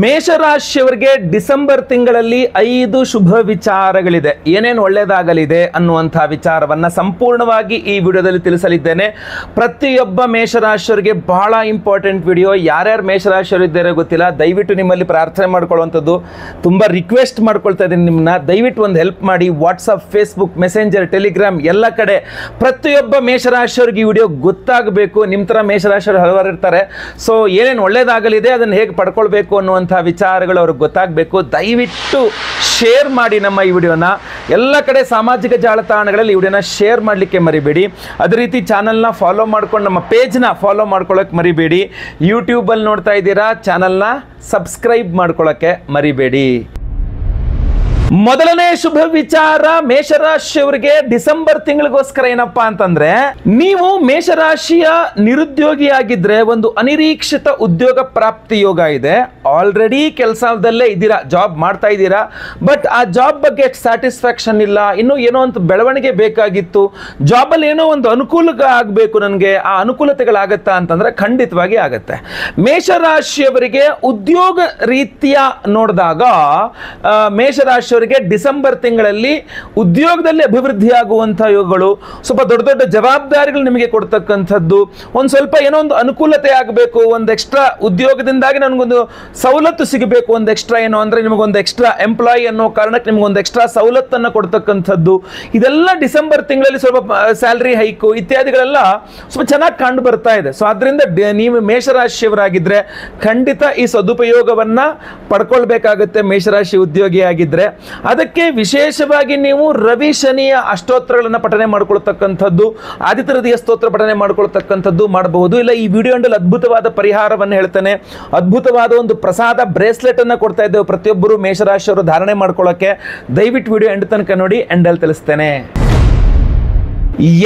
ಮೇಷರಾಶಿಯವರಿಗೆ December ತಿಂಗಳಲ್ಲಿ 5 ಶುಭ ವಿಚಾರಗಳಿದೆ. ಏನೇನು ಒಳ್ಳೆಯದಾಗಲಿದೆ ಅನ್ನುವಂಥ ವಿಚಾರವನ್ನು ಸಂಪೂರ್ಣವಾಗಿ ಈ ವಿಡಿಯೋದಲ್ಲಿ ತಿಳಿಸಲಿದ್ದೇನೆ. ಪ್ರತಿಯೊಬ್ಬ ಮೇಷರಾಶಿಯವರಿಗೆ ಬಹಳ ಇಂಪಾರ್ಟೆಂಟ್ ವಿಡಿಯೋ. ಯಾರ್ಯಾರು ಮೇಷರಾಶಿಯವರಿದ್ದಾರೆ ಗೊತ್ತಿಲ್ಲ, ದಯವಿಟ್ಟು ನಿಮ್ಮಲ್ಲಿ ಪ್ರಾರ್ಥನೆ ಮಾಡ್ಕೊಳ್ಳುವಂಥದ್ದು, ತುಂಬ ರಿಕ್ವೆಸ್ಟ್ ಮಾಡ್ಕೊಳ್ತಾ ಇದ್ದೀನಿ ನಿಮ್ಮನ್ನ, ದಯವಿಟ್ಟು ಒಂದು ಹೆಲ್ಪ್ ಮಾಡಿ. ವಾಟ್ಸಪ್, ಫೇಸ್ಬುಕ್, ಮೆಸೆಂಜರ್, ಟೆಲಿಗ್ರಾಮ್ ಎಲ್ಲ ಕಡೆ ಪ್ರತಿಯೊಬ್ಬ ಮೇಷರಾಶಿಯವರಿಗೆ ಈ ವಿಡಿಯೋ ಗೊತ್ತಾಗಬೇಕು. ನಿಮ್ಮ ಥರ ಮೇಷರಾಶಿಯವರು ಹಲವಾರು ಇರ್ತಾರೆ. ಸೊ ಏನೇನು ಒಳ್ಳೆಯದಾಗಲಿದೆ ಅದನ್ನು ಹೇಗೆ ಪಡ್ಕೊಳ್ಬೇಕು ಅನ್ನುವಂಥ ವಿಚಾರಗಳು ಅವ್ರಿಗೆ ಗೊತ್ತಾಗಬೇಕು. ದಯವಿಟ್ಟು ಶೇರ್ ಮಾಡಿ ನಮ್ಮ ಈ ವಿಡಿಯೋನ. ಎಲ್ಲ ಕಡೆ ಸಾಮಾಜಿಕ ಜಾಲತಾಣಗಳಲ್ಲಿ ಈ ವಿಡಿಯೋನ ಶೇರ್ ಮಾಡಲಿಕ್ಕೆ ಮರಿಬೇಡಿ. ಅದೇ ರೀತಿ ಚಾನಲ್ನ ಫಾಲೋ ಮಾಡ್ಕೊಂಡು ನಮ್ಮ ಪೇಜ್ನ ಫಾಲೋ ಮಾಡ್ಕೊಳ್ಳೋಕೆ ಮರಿಬೇಡಿ. ಯೂಟ್ಯೂಬಲ್ಲಿ ನೋಡ್ತಾ ಇದ್ದೀರಾ, ಚಾನಲ್ನ ಸಬ್ಸ್ಕ್ರೈಬ್ ಮಾಡ್ಕೊಳ್ಳೋಕ್ಕೆ ಮರಿಬೇಡಿ. ಮೊದಲನೇ ಶುಭ ವಿಚಾರ ಮೇಷರಾಶಿಯವರಿಗೆ ಡಿಸೆಂಬರ್ ತಿಂಗಳಿಗೋಸ್ಕರ ಏನಪ್ಪಾ ಅಂತಂದ್ರೆ, ನೀವು ಮೇಷರಾಶಿಯ ನಿರುದ್ಯೋಗಿಯಾಗಿದ್ರೆ ಒಂದು ಅನಿರೀಕ್ಷಿತ ಉದ್ಯೋಗ ಪ್ರಾಪ್ತಿ ಯೋಗ ಇದೆ. ಆಲ್ರೆಡಿ ಕೆಲಸದಲ್ಲೇ ಇದ್ದೀರಾ, ಜಾಬ್ ಮಾಡ್ತಾ ಇದ್ದೀರಾ, ಬಟ್ ಆ ಜಾಬ್ ಬಗ್ಗೆ ಸ್ಯಾಟಿಸ್ಫ್ಯಾಕ್ಷನ್ ಇಲ್ಲ, ಇನ್ನೂ ಏನೋ ಒಂದು ಬೆಳವಣಿಗೆ ಬೇಕಾಗಿತ್ತು, ಜಾಬಲ್ಲಿ ಏನೋ ಒಂದು ಅನುಕೂಲ ಆಗಬೇಕು, ನನಗೆ ಆ ಅನುಕೂಲತೆಗಳಾಗತ್ತಾ ಅಂತಂದ್ರೆ ಖಂಡಿತವಾಗಿ ಆಗತ್ತೆ. ಮೇಷರಾಶಿಯವರಿಗೆ ಉದ್ಯೋಗ ರೀತಿಯ ನೋಡಿದಾಗ ಮೇಷರಾಶಿ ಡಿಸೆಂಬರ್ ತಿಂಗಳಲ್ಲಿ ಉದ್ಯೋಗದಲ್ಲಿ ಅಭಿವೃದ್ಧಿಯಾಗುವಂಥ ಯೋಗಗಳು, ಸ್ವಲ್ಪ ದೊಡ್ಡ ದೊಡ್ಡ ಜವಾಬ್ದಾರಿಗಳು ನಿಮಗೆ ಕೊಡ್ತಕ್ಕಂಥದ್ದು, ಒಂದು ಸ್ವಲ್ಪ ಏನೋ ಒಂದು ಅನುಕೂಲತೆ ಆಗಬೇಕು, ಒಂದು ಎಕ್ಸ್ಟ್ರಾ ಉದ್ಯೋಗದಿಂದಾಗಿ ನನಗೊಂದು ಸವಲತ್ತು ಸಿಗಬೇಕು, ಒಂದು ಎಕ್ಸ್ಟ್ರಾ ಏನೋ ಅಂದರೆ ನಿಮಗೊಂದು ಎಕ್ಸ್ಟ್ರಾ ಎಂಪ್ಲಾಯಿ ಅನ್ನೋ ಕಾರಣಕ್ಕೆ ನಿಮಗೊಂದು ಎಕ್ಸ್ಟ್ರಾ ಸವಲತ್ತನ್ನು ಕೊಡ್ತಕ್ಕಂಥದ್ದು, ಇದೆಲ್ಲ ಡಿಸೆಂಬರ್ ತಿಂಗಳಲ್ಲಿ ಸ್ವಲ್ಪ ಸ್ಯಾಲ್ರಿ ಹೈಕು ಇತ್ಯಾದಿಗಳೆಲ್ಲ ಸ್ವಲ್ಪ ಚೆನ್ನಾಗಿ ಕಂಡು ಬರ್ತಾ ಇದೆ. ಸೊ ಅದರಿಂದ ನೀವು ಮೇಷರಾಶಿಯವರಾಗಿದ್ದರೆ ಖಂಡಿತ ಈ ಸದುಪಯೋಗವನ್ನು ಪಡ್ಕೊಳ್ಬೇಕಾಗುತ್ತೆ. ಮೇಷರಾಶಿ ಉದ್ಯೋಗಿಯಾಗಿದ್ದರೆ ಅದಕ್ಕೆ ವಿಶೇಷವಾಗಿ ನೀವು ರವಿ ಶನಿಯ ಅಷ್ಟೋತ್ತರಗಳನ್ನು ಪಠನೆ ಮಾಡ್ಕೊಳ್ತಕ್ಕಂಥದ್ದು, ಆದಿತ್ಯ ಹೃದಯ ಸ್ತೋತ್ರ ಪಠನೆ ಮಾಡ್ಕೊಳ್ತಕ್ಕಂಥದ್ದು ಮಾಡಬಹುದು. ಇಲ್ಲ ಈ ವಿಡಿಯೋದಲ್ಲಿ ಅದ್ಭುತವಾದ ಪರಿಹಾರವನ್ನು ಹೇಳ್ತಾನೆ, ಅದ್ಭುತವಾದ ಒಂದು ಪ್ರಸಾದ ಬ್ರೇಸ್ಲೆಟ್ ಅನ್ನು ಕೊಡ್ತಾ ಇದ್ದೇವೆ ಪ್ರತಿಯೊಬ್ಬರು ಮೇಷರಾಶಿಯವರು ಧಾರಣೆ ಮಾಡ್ಕೊಳ್ಳೋಕೆ. ದಯವಿಟ್ಟು ವಿಡಿಯೋ ಎಂಡ್ ತನಕ ನೋಡಿ, ಎಂಡಲ್ಲಿ ತಿಳಿಸ್ತೇನೆ.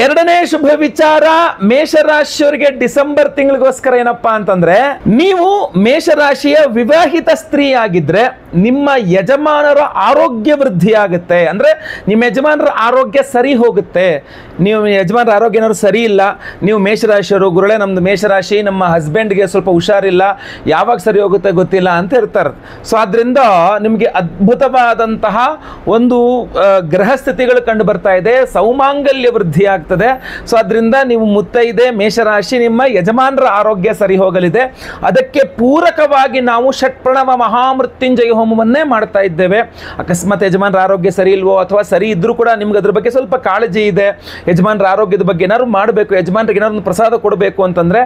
ಎರಡನೇ ಶುಭ ವಿಚಾರ ಮೇಷರಾಶಿಯವರಿಗೆ ಡಿಸೆಂಬರ್ ತಿಂಗಳಿಗೋಸ್ಕರ ಏನಪ್ಪಾ ಅಂತಂದ್ರೆ, ನೀವು ಮೇಷರಾಶಿಯ ವಿವಾಹಿತ ಸ್ತ್ರೀ ಆಗಿದ್ರೆ ನಿಮ್ಮ ಯಜಮಾನರ ಆರೋಗ್ಯ ವೃದ್ಧಿ ಆಗುತ್ತೆ. ಅಂದ್ರೆ ನಿಮ್ಮ ಯಜಮಾನರ ಆರೋಗ್ಯ ಸರಿ ಹೋಗುತ್ತೆ. ನೀವು ಯಜಮಾನರ ಆರೋಗ್ಯ ಏನಾದ್ರು ಸರಿ ಇಲ್ಲ, ನೀವು ಮೇಷರಾಶಿಯವರು, ಗುರುಳೆ ನಮ್ದು ಮೇಷರಾಶಿ, ನಮ್ಮ ಹಸ್ಬೆಂಡ್ಗೆ ಸ್ವಲ್ಪ ಹುಷಾರಿಲ್ಲ, ಯಾವಾಗ ಸರಿ ಹೋಗುತ್ತೆ ಗೊತ್ತಿಲ್ಲ ಅಂತ ಇರ್ತಾರೆ. ಸೊ ಆದ್ರಿಂದ ನಿಮಗೆ ಅದ್ಭುತವಾದಂತಹ ಒಂದು ಗ್ರಹ ಸ್ಥಿತಿಗಳು ಕಂಡು ಬರ್ತಾ ಇದೆ, ಸೌಮಾಂಗಲ್ಯ ವೃದ್ಧಿ ಆಗ್ತದೆ. ಸೊ ಅದರಿಂದ ನೀವು ಮುತ್ತೈದೆ ಮೇಷರಾಶಿ, ನಿಮ್ಮ ಯಜಮಾನರ ಆರೋಗ್ಯ ಸರಿ ಹೋಗಲಿದೆ. ಅದಕ್ಕೆ ಪೂರಕವಾಗಿ ನಾವು ಷಟ್ಪ್ರಣವ ಮಹಾಮೃತ್ಯುಂಜಯ ಹೋಮವನ್ನೇ ಮಾಡ್ತಾ ಇದ್ದೇವೆ. ಅಕಸ್ಮಾತ್ ಯಜಮಾನರ ಆರೋಗ್ಯ ಸರಿ ಇಲ್ವೋ ಅಥವಾ ಸರಿ ಇದ್ರೂ ಕೂಡ ನಿಮ್ಗೆ ಅದ್ರ ಬಗ್ಗೆ ಸ್ವಲ್ಪ ಕಾಳಜಿ ಇದೆ, ಯಜಮಾನರ ಆರೋಗ್ಯದ ಬಗ್ಗೆ ಏನಾದ್ರು ಮಾಡಬೇಕು, ಯಜಮಾನರಿಗೆ ಏನಾದ್ರು ಒಂದು ಪ್ರಸಾದ ಕೊಡಬೇಕು ಅಂತಂದ್ರೆ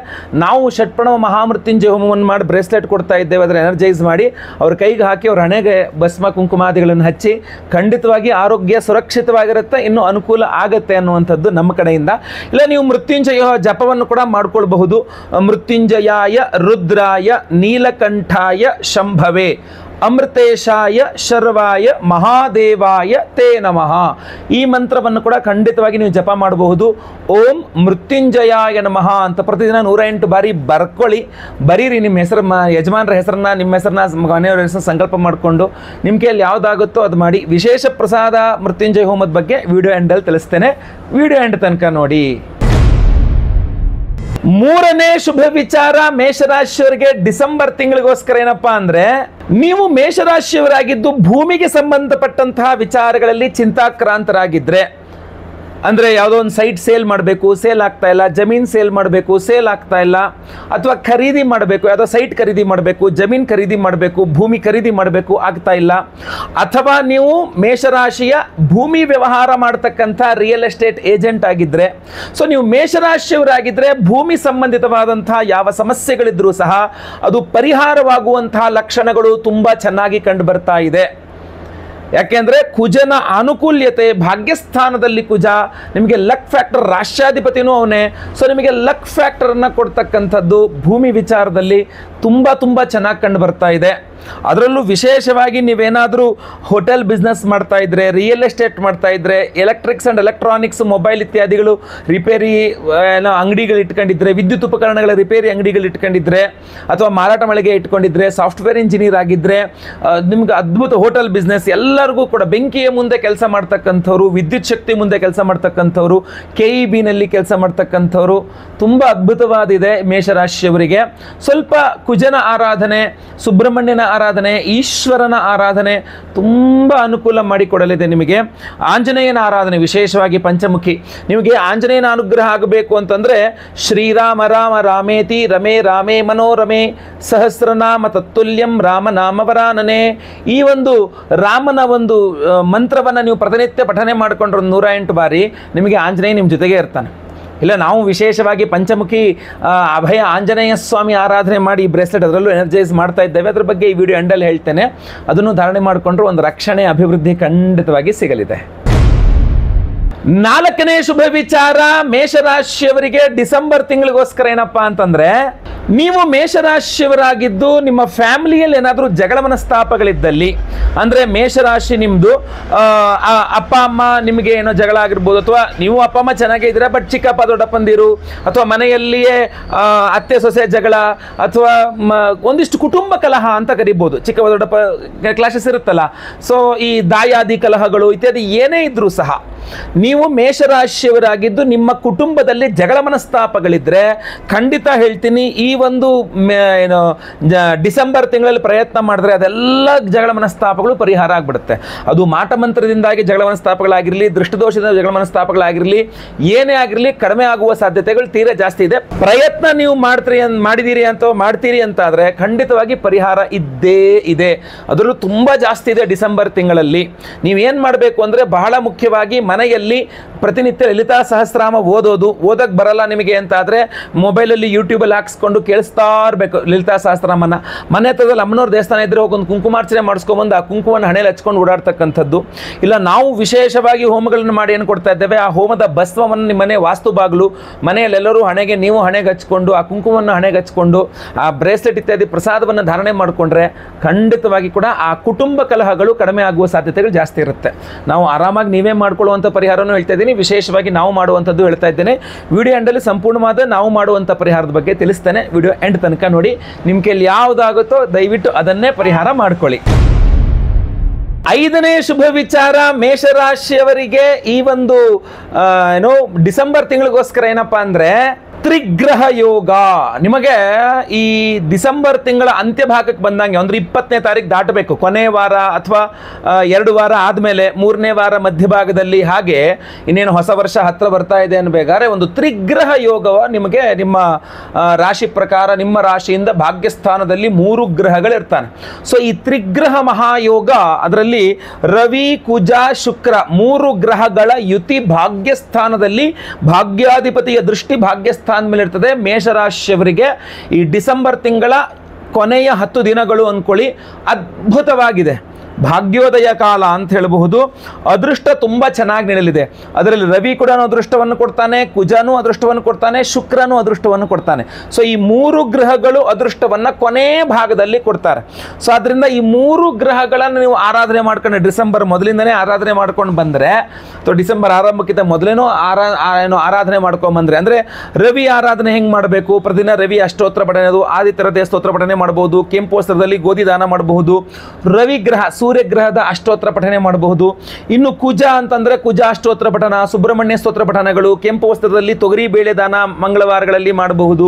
ನಾವು ಷಟ್ಪ್ರಣವ ಮಹಾಮೃತ್ಯುಂಜಯ ಹೋಮವನ್ನು ಮಾಡಿ ಬ್ರೇಸ್ಲೆಟ್ ಕೊಡ್ತಾ ಇದ್ದೇವೆ. ಅದರ ಎನರ್ಜೈಸ್ ಮಾಡಿ ಅವ್ರ ಕೈಗೆ ಹಾಕಿ ಅವ್ರ ಹಣೆಗೆ ಭಸ್ಮ ಕುಂಕುಮಾದಿಗಳನ್ನು ಹಚ್ಚಿ ಖಂಡಿತವಾಗಿ ಆರೋಗ್ಯ ಸುರಕ್ಷಿತವಾಗಿರುತ್ತೆ, ಇನ್ನೂ ಅನುಕೂಲ ಆಗತ್ತೆ ಅನ್ನುವಂಥದ್ದು ನಮ್ಮ ಕಡೆಯಿಂದ. ಇಲ್ಲ ನೀವು ಮೃತ್ಯುಂಜಯ ಜಪವನ್ನು ಕೂಡ ಮಾಡ್ಕೊಳ್ಬಹುದು. ಮೃತ್ಯುಂಜಯಾಯ ರುದ್ರಾಯ ನೀಲಕಂಠಾಯ ಶಂಭವೇ ಅಮೃತೇಶಾಯ ಶರ್ವಾಯ ಮಹಾದೇವಾಯ ತೇ ನಮಃ. ಈ ಮಂತ್ರವನ್ನು ಕೂಡ ಖಂಡಿತವಾಗಿ ನೀವು ಜಪ ಮಾಡಬಹುದು. ಓಂ ಮೃತ್ಯುಂಜಯಾಯ ನಮಃ ಅಂತ ಪ್ರತಿದಿನ 108 ಬಾರಿ ಬರ್ಕೊಳ್ಳಿ. ಬರೀರಿ ನಿಮ್ಮ ಹೆಸರು, ಯಜಮಾನರ ಹೆಸರನ್ನ, ನಿಮ್ಮ ಹೆಸರನ್ನ, ಮನೆಯವರ ಹೆಸರನ್ನ ಸಂಕಲ್ಪ ಮಾಡಿಕೊಂಡು ನಿಮ್ಮ ಕೈಯಲ್ಲಿ ಯಾವುದಾಗುತ್ತೋ ಅದು ಮಾಡಿ. ವಿಶೇಷ ಪ್ರಸಾದ ಮೃತ್ಯುಂಜಯ ಹೋಮದ ಬಗ್ಗೆ ವಿಡಿಯೋ ಎಂಡಲ್ಲಿ ತಿಳಿಸ್ತೇನೆ, ವಿಡಿಯೋ ಎಂಡ್ ತನಕ ನೋಡಿ. ಮೂರನೇ ಶುಭ ವಿಚಾರ ಮೇಷರಾಶಿಯವರಿಗೆ ಡಿಸೆಂಬರ್ ತಿಂಗಳಿಗೋಸ್ಕರ ಏನಪ್ಪಾ ಅಂದ್ರೆ, ನೀವು ಮೇಷರಾಶಿಯವರಾಗಿದ್ದು ಭೂಮಿಗೆ ಸಂಬಂಧಪಟ್ಟಂತಹ ವಿಚಾರಗಳಲ್ಲಿ ಚಿಂತಾಕ್ರಾಂತರಾಗಿದ್ರೆ, ಅಂದರೆ ಯಾವುದೋ ಒಂದು ಸೈಟ್ ಸೇಲ್ ಮಾಡಬೇಕು, ಸೇಲ್ ಆಗ್ತಾ ಇಲ್ಲ, ಜಮೀನು ಸೇಲ್ ಮಾಡಬೇಕು, ಸೇಲ್ ಆಗ್ತಾ ಇಲ್ಲ, ಅಥವಾ ಖರೀದಿ ಮಾಡಬೇಕು, ಯಾವುದೋ ಸೈಟ್ ಖರೀದಿ ಮಾಡಬೇಕು, ಜಮೀನು ಖರೀದಿ ಮಾಡಬೇಕು, ಭೂಮಿ ಖರೀದಿ ಮಾಡಬೇಕು, ಆಗ್ತಾ ಇಲ್ಲ. ಅಥವಾ ನೀವು ಮೇಷರಾಶಿಯ ಭೂಮಿ ವ್ಯವಹಾರ ಮಾಡ್ತಕ್ಕಂಥ ರಿಯಲ್ ಎಸ್ಟೇಟ್ ಏಜೆಂಟ್ ಆಗಿದ್ದರೆ, ಸೊ ನೀವು ಮೇಷರಾಶಿಯವರಾಗಿದ್ದರೆ ಭೂಮಿ ಸಂಬಂಧಿತವಾದಂತಹ ಯಾವ ಸಮಸ್ಯೆಗಳಿದ್ರೂ ಸಹ ಅದು ಪರಿಹಾರವಾಗುವಂತಹ ಲಕ್ಷಣಗಳು ತುಂಬ ಚೆನ್ನಾಗಿ ಕಂಡು ಬರ್ತಾ ಇದೆ. ಯಾಕೆಂದ್ರೆ ಕುಜನ ಅನುಕೂಲ್ಯತೆ, ಭಾಗ್ಯಸ್ಥಾನದಲ್ಲಿ ಕುಜ, ನಿಮಗೆ ಲಕ್ ಫ್ಯಾಕ್ಟರ್, ರಾಷ್ಟ್ರಾಧಿಪತಿನೂ ಅವನೇ. ಸೊ ನಿಮಗೆ ಲಕ್ ಫ್ಯಾಕ್ಟರನ್ನು ಕೊಡ್ತಕ್ಕಂಥದ್ದು ಭೂಮಿ ವಿಚಾರದಲ್ಲಿ ತುಂಬ ಚೆನ್ನಾಗಿ ಕಂಡು ಬರ್ತಾ ಇದೆ. ಅದರಲ್ಲೂ ವಿಶೇಷವಾಗಿ ನೀವೇನಾದರೂ ಹೋಟೆಲ್ ಬಿಸ್ನೆಸ್ ಮಾಡ್ತಾ ಇದ್ರೆ, ರಿಯಲ್ ಎಸ್ಟೇಟ್ ಮಾಡ್ತಾ ಇದ್ರೆ, ಎಲೆಕ್ಟ್ರಿಕ್ಸ್ ಆ್ಯಂಡ್ ಎಲೆಕ್ಟ್ರಾನಿಕ್ಸ್, ಮೊಬೈಲ್ ಇತ್ಯಾದಿಗಳು ರಿಪೇರಿ ಅಂಗಡಿಗಳು ಇಟ್ಕೊಂಡಿದ್ರೆ, ವಿದ್ಯುತ್ ಉಪಕರಣಗಳ ರಿಪೇರಿ ಅಂಗಡಿಗಳು ಇಟ್ಕೊಂಡಿದ್ರೆ, ಅಥವಾ ಮಾರಾಟ ಮಳಿಗೆ ಇಟ್ಕೊಂಡಿದ್ರೆ, ಸಾಫ್ಟ್ವೇರ್ ಇಂಜಿನಿಯರ್ ಆಗಿದ್ದರೆ, ನಿಮ್ಗೆ ಅದ್ಭುತ ಹೋಟೆಲ್ ಬಿಸ್ನೆಸ್, ಎಲ್ಲರಿಗೂ ಕೂಡ ಬೆಂಕಿಯ ಮುಂದೆ ಕೆಲಸ ಮಾಡ್ತಕ್ಕಂಥವ್ರು, ವಿದ್ಯುತ್ ಶಕ್ತಿ ಮುಂದೆ ಕೆಲಸ ಮಾಡ್ತಕ್ಕಂಥವ್ರು, KEB ನಲ್ಲಿ ಕೆಲಸ ಮಾಡ್ತಕ್ಕಂಥವ್ರು ತುಂಬ ಅದ್ಭುತವಾದಿದೆ ಮೇಷರಾಶಿಯವರಿಗೆ. ಸ್ವಲ್ಪ ಕುಜನ ಆರಾಧನೆ, ಸುಬ್ರಹ್ಮಣ್ಯನ ಆರಾಧನೆ, ಈಶ್ವರನ ಆರಾಧನೆ ತುಂಬ ಅನುಕೂಲ ಮಾಡಿಕೊಡಲಿದೆ ನಿಮಗೆ. ಆಂಜನೇಯನ ಆರಾಧನೆ ವಿಶೇಷವಾಗಿ ಪಂಚಮುಖಿ. ನಿಮಗೆ ಆಂಜನೇಯನ ಅನುಗ್ರಹ ಆಗಬೇಕು ಅಂತಂದರೆ ಶ್ರೀರಾಮ ರಾಮ ರಾಮೇತಿ ರಮೇ ರಾಮೇ ಮನೋರಮೆ ಸಹಸ್ರನಾಮ ತತ್ತುಲ್ಯಂ ರಾಮನಾಮವರಾನನೆ, ಈ ಒಂದು ರಾಮನ ಒಂದು ಮಂತ್ರವನ್ನು ನೀವು ಪ್ರತಿನಿತ್ಯ ಪಠನೆ ಮಾಡಿಕೊಂಡ್ರೆ 108 ಬಾರಿ ನಿಮಗೆ ಆಂಜನೇಯ ನಿಮ್ಮ ಜೊತೆಗೆ ಇರ್ತಾನೆ. ಇಲ್ಲ ನಾವು ವಿಶೇಷವಾಗಿ ಪಂಚಮುಖಿ ಅಭಯ ಆಂಜನೇಯ ಸ್ವಾಮಿ ಆರಾಧನೆ ಮಾಡಿ ಈ ಬ್ರೇಸ್ಲೆಟ್ ಅದರಲ್ಲೂ ಎನರ್ಜೈಸ್ ಮಾಡ್ತಾ ಇದ್ದೇವೆ. ಅದ್ರ ಬಗ್ಗೆ ಈ ವಿಡಿಯೋ ಎಂಡಲ್ಲಿ ಹೇಳ್ತೇನೆ. ಅದನ್ನು ಧಾರಣೆ ಮಾಡಿಕೊಂಡ್ರೆ ಒಂದು ರಕ್ಷಣೆ ಅಭಿವೃದ್ಧಿ ಖಂಡಿತವಾಗಿ ಸಿಗಲಿದೆ. 4ನೇ ಶುಭ ವಿಚಾರ, ಮೇಷರಾಶಿಯವರಿಗೆ ಡಿಸೆಂಬರ್ ತಿಂಗಳಿಗೋಸ್ಕರ ಏನಪ್ಪಾ ಅಂತಂದ್ರೆ, ನೀವು ಮೇಷರಾಶಿಯವರಾಗಿದ್ದು ನಿಮ್ಮ ಫ್ಯಾಮಿಲಿಯಲ್ಲಿ ಏನಾದರೂ ಜಗಳ ಮನಸ್ತಾಪಗಳಿದ್ದಲ್ಲಿ, ಅಂದರೆ ಮೇಷರಾಶಿ ನಿಮ್ಮದು ಅಪ್ಪ ಅಮ್ಮ ನಿಮಗೆ ಏನೋ ಜಗಳ ಆಗಿರ್ಬೋದು, ಅಥವಾ ನೀವು ಅಪ್ಪ ಅಮ್ಮ ಚೆನ್ನಾಗೇ ಇದ್ದೀರಾ ಬಟ್ ಚಿಕ್ಕಪ್ಪ ದೊಡ್ಡಪ್ಪಂದಿರು, ಅಥವಾ ಮನೆಯಲ್ಲಿಯೇ ಅತ್ತೆ ಸೊಸೆ ಜಗಳ, ಅಥವಾ ಒಂದಿಷ್ಟು ಕುಟುಂಬ ಕಲಹ ಅಂತ ಕರಿಬೋದು. ಚಿಕ್ಕಪ್ಪ ದೊಡ್ಡಪ್ಪ ಕ್ಲಾಶಸ್ ಇರುತ್ತಲ್ಲ, ಸೊ ಈ ದಾಯಾದಿ ಕಲಹಗಳು ಇತ್ಯಾದಿ ಏನೇ ಇದ್ರೂ ಸಹ ನೀವು ಮೇಷರಾಶಿಯವರಾಗಿದ್ದು ನಿಮ್ಮ ಕುಟುಂಬದಲ್ಲಿ ಜಗಳ ಮನಸ್ತಾಪಗಳಿದ್ರೆ ಖಂಡಿತ ಹೇಳ್ತೀನಿ ಈ ಒಂದು ಏನು ಡಿಸೆಂಬರ್ ತಿಂಗಳಲ್ಲಿ ಪ್ರಯತ್ನ ಮಾಡಿದ್ರೆ ಅದೆಲ್ಲ ಜಗಳ ಮನಸ್ತಾಪಗಳು ಪರಿಹಾರ ಆಗಿಬಿಡುತ್ತೆ. ಅದು ಮಾಟಮಂತ್ರದಿಂದಾಗಿ ಜಗಳ ಮನಸ್ತಾಪಗಳಾಗಿರಲಿ, ದೃಷ್ಟಿದೋಷದಿಂದ ಜಗಳ ಮನಸ್ತಾಪಗಳಾಗಿರಲಿ, ಏನೇ ಆಗಿರಲಿ ಕಡಿಮೆ ಆಗುವ ಸಾಧ್ಯತೆಗಳು ತೀರಾ ಜಾಸ್ತಿ ಇದೆ. ಪ್ರಯತ್ನ ನೀವು ಮಾಡ್ತೀರಿ ಅಂತಾದರೆ ಖಂಡಿತವಾಗಿ ಪರಿಹಾರ ಇದ್ದೇ ಇದೆ. ಅದರಲ್ಲೂ ತುಂಬ ಜಾಸ್ತಿ ಇದೆ ಡಿಸೆಂಬರ್ ತಿಂಗಳಲ್ಲಿ. ನೀವೇನು ಮಾಡಬೇಕು ಅಂದರೆ ಬಹಳ ಮುಖ್ಯವಾಗಿ ಮನೆಯಲ್ಲಿ ಪ್ರತಿನಿತ್ಯ ಲಲಿತಾ ಸಹಸ್ರನಾಮ ಓದಕ್ಕೆ ಬರಲ್ಲ ನಿಮಗೆ ಅಂತಾದರೆ ಮೊಬೈಲಲ್ಲಿ ಯೂಟ್ಯೂಬಲ್ಲಿ ಹಾಕ್ಸ್ಕೊಂಡು ಕೇಳಿಸ್ತಾ ಇರಬೇಕು ಲಲಿತಾ ಸಹಸ್ರನಾಮನ. ಮನೆ ಹತ್ರದಲ್ಲಿ ಅಮ್ಮನವ್ರ ದೇವಸ್ಥಾನ ಇದ್ದರೆ ಹೋಗೊಂದು ಕುಂಕುಮಾರ್ಚನೆ ಮಾಡಿಸ್ಕೊಂಬಂದು ಆ ಕುಂಕುಮವನ್ನು ಹಣೆಯಲ್ಲಿ ಹಚ್ಕೊಂಡು ಓಡಾಡ್ತಕ್ಕಂಥದ್ದು. ಇಲ್ಲ ನಾವು ವಿಶೇಷವಾಗಿ ಹೋಮಗಳನ್ನು ಮಾಡಿ ಏನು ಕೊಡ್ತಾ ಇದ್ದೇವೆ, ಆ ಹೋಮದ ಭಸ್ಮವನ್ನು ನಿಮ್ಮ ಮನೆ ವಾಸ್ತು ಬಾಗಿಲು ಮನೆಯಲ್ಲೆಲ್ಲರೂ ಹಣೆಗೆ ನೀವು ಹಣೆಗೆ ಹಚ್ಕೊಂಡು ಆ ಕುಂಕುಮವನ್ನು ಹಣೆಗೆ ಹಚ್ಕೊಂಡು ಆ ಬ್ರೇಸ್ಲೆಟ್ ಇತ್ಯಾದಿ ಪ್ರಸಾದವನ್ನು ಧಾರಣೆ ಮಾಡಿಕೊಂಡ್ರೆ ಖಂಡಿತವಾಗಿ ಕೂಡ ಆ ಕುಟುಂಬ ಕಲಹಗಳು ಕಡಿಮೆ ಆಗುವ ಸಾಧ್ಯತೆಗಳು ಜಾಸ್ತಿ ಇರುತ್ತೆ. ನಾವು ಆರಾಮಾಗಿ ನೀವೇ ಮಾಡ್ಕೊಳ್ಳುವಂಥ ಪರಿಹಾರನೂ ಹೇಳ್ತಾ ಇದ್ದೀನಿ, ವಿಶೇಷವಾಗಿ ನಾವು ಮಾಡುವಂಥದ್ದು ಹೇಳ್ತಾ ಇದ್ದೇನೆ. ವಿಡಿಯೋ ಎಂಡಲ್ಲಿ ಸಂಪೂರ್ಣವಾದ ನಾವು ಮಾಡುವಂಥ ಪರಿಹಾರದ ಬಗ್ಗೆ ತಿಳಿಸ್ತೇನೆ. ವಿಡಿಯೋ ಎಂಡ್ ತನಕ ನೋಡಿ. ನಿಮ್ಮ ಕೈಯಲ್ಲಿ ಯಾವುದಾಗುತ್ತೋ ದಯವಿಟ್ಟು ಅದನ್ನೇ ಪರಿಹಾರ ಮಾಡ್ಕೊಳ್ಳಿ. 5ನೇ ಶುಭ ವಿಚಾರ, ಮೇಷರಾಶಿಯವರಿಗೆ ಈ ಒಂದು ಡಿಸೆಂಬರ್ ತಿಂಗಳಿಗೋಸ್ಕರ ಏನಪ್ಪಾ ಅಂದ್ರೆ ತ್ರಿಗ್ರಹ ಯೋಗ. ನಿಮಗೆ ಈ ಡಿಸೆಂಬರ್ ತಿಂಗಳ ಅಂತ್ಯ ಭಾಗಕ್ಕೆ ಬಂದಂಗೆ ಅಂದ್ರೆ 20ನೇ ತಾರೀಕು ದಾಟಬೇಕು, ಕೊನೆ ವಾರ ಅಥವಾ 2 ವಾರ ಆದಮೇಲೆ 3ನೇ ವಾರ ಮಧ್ಯಭಾಗದಲ್ಲಿ, ಹಾಗೆ ಇನ್ನೇನು ಹೊಸ ವರ್ಷ ಹತ್ರ ಬರ್ತಾ ಇದೆ ಅನ್ಬೇಕಾದ್ರೆ ಒಂದು ತ್ರಿಗ್ರಹ ಯೋಗವ ನಿಮಗೆ ನಿಮ್ಮ ರಾಶಿ ಪ್ರಕಾರ ನಿಮ್ಮ ರಾಶಿಯಿಂದ ಭಾಗ್ಯಸ್ಥಾನದಲ್ಲಿ 3 ಗ್ರಹಗಳಿರ್ತಾನೆ. ಸೊ ಈ ತ್ರಿಗ್ರಹ ಮಹಾಯೋಗ, ಅದರಲ್ಲಿ ರವಿ ಕುಜ ಶುಕ್ರ 3 ಗ್ರಹಗಳ ಯುತಿ ಭಾಗ್ಯಸ್ಥಾನದಲ್ಲಿ, ಭಾಗ್ಯಾಧಿಪತಿಯ ದೃಷ್ಟಿ ಭಾಗ್ಯಸ್ಥಾನ ಮೇಲೆ ಇರ್ತದೆ. ಮೇಷರಾಶಿಯವರಿಗೆ ಈ ಡಿಸೆಂಬರ್ ತಿಂಗಳ ಕೊನೆಯ 10 ದಿನಗಳು ಅನ್ಕೊಳ್ಳಿ ಅದ್ಭುತವಾಗಿದೆ. ಭಾಗ್ಯೋದಯ ಕಾಲ ಅಂತ ಹೇಳಬಹುದು. ಅದೃಷ್ಟ ತುಂಬ ಚೆನ್ನಾಗಿ ನಡೆಯಲಿದೆ. ಅದರಲ್ಲಿ ರವಿ ಕೂಡ ಅದೃಷ್ಟವನ್ನು ಕೊಡ್ತಾನೆ, ಕುಜನೂ ಅದೃಷ್ಟವನ್ನು ಕೊಡ್ತಾನೆ, ಶುಕ್ರನೂ ಅದೃಷ್ಟವನ್ನು ಕೊಡ್ತಾನೆ. ಸೊ ಈ 3 ಗ್ರಹಗಳು ಅದೃಷ್ಟವನ್ನು ಕೊನೆ ಭಾಗದಲ್ಲಿ ಕೊಡ್ತಾರೆ. ಸೊ ಅದರಿಂದ ಈ 3 ಗ್ರಹಗಳನ್ನು ನೀವು ಆರಾಧನೆ ಮಾಡ್ಕೊಂಡು ಡಿಸೆಂಬರ್ ಮೊದಲಿಂದನೇ ಆರಾಧನೆ ಮಾಡ್ಕೊಂಡು ಬಂದರೆ, ಅಥವಾ ಡಿಸೆಂಬರ್ ಆರಂಭಕ್ಕಿಂತ ಮೊದಲೇನೋ ಆರಾಧನೆ ಮಾಡ್ಕೊಂಡ್ಬಂದ್ರೆ, ಅಂದರೆ ರವಿ ಆರಾಧನೆ ಹೆಂಗೆ ಮಾಡಬೇಕು, ಪ್ರತಿದಿನ ರವಿ ಅಷ್ಟೋತ್ರ ಪಠನೆ, ಆದಿತ್ಯ ಹೃದಯ ಸ್ತೋತ್ರ ಪಠನೆ ಮಾಡಬಹುದು, ಕೆಂಪು ವಸ್ತ್ರದಲ್ಲಿ ಗೋಧಿ ದಾನ ಮಾಡಬಹುದು, ರವಿ ಗ್ರಹ ಸೂರ್ಯಗ್ರಹದ ಅಷ್ಟೋತ್ರ ಪಠನೆ ಮಾಡಬಹುದು. ಇನ್ನು ಕುಜ ಅಂತಂದ್ರೆ ಕುಜ ಅಷ್ಟೋತ್ರ ಪಠನ, ಸುಬ್ರಹ್ಮಣ್ಯ ಸ್ತೋತ್ರ ಪಠನಗಳು, ಕೆಂಪು ವಸ್ತ್ರದಲ್ಲಿ ತೊಗರಿ ಬೇಳೆ ದಾನ ಮಂಗಳವಾರಗಳಲ್ಲಿ ಮಾಡಬಹುದು.